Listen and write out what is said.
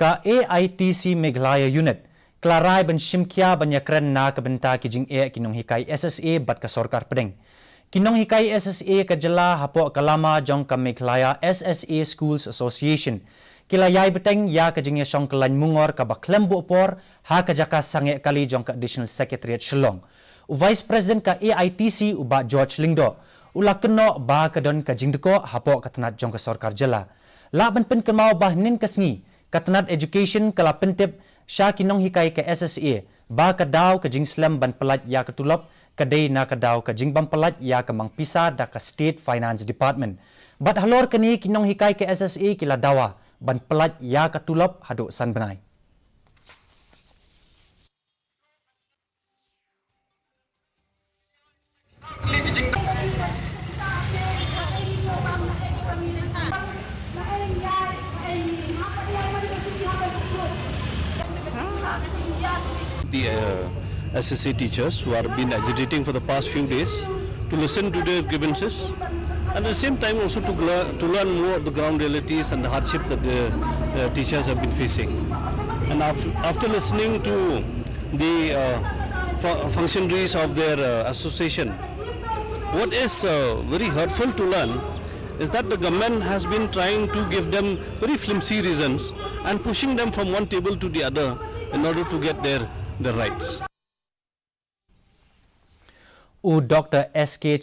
ka AITC Meghalaya unit klarai ban shimkia banyakran na kabenta kijing kinong hikai SSA bat ka sorkar pedeng. Kinong hikai SSA ka jela hapo kalama jong ka Meghalaya SSA Schools Association. Kilayay beteng ya kajing yasong kalan mungor ka baklembo por ha kajaka sange kali jong ka Additional Secretariat Shillong. Vice President ka AITC uba George Lingdo. Ulakeno ba kadon kajing deko hapo katanat jong ka sorkar jela. Laban pen kemau bah nin kasngi katanat education kala pentip sya kinong hikai ke SSA ba kadaw kajing slam ban pelat ya ketulop kadai na kadaw kajing ban pelat ya ke mangpisa da ka State Finance Department. Bat halor kini kinong hikai ke SSA kila dawa ban pelat ya ketulop haduk san benai. The SSA teachers who have been agitating for the past few days to listen to their grievances and at the same time also to learn more of the ground realities and the hardships that the teachers have been facing. And after listening to the functionaries of their association, what is very hurtful to learn is that the government has been trying to give them very flimsy reasons and pushing them from one table to the other in order to get their rights. Dr. S.K.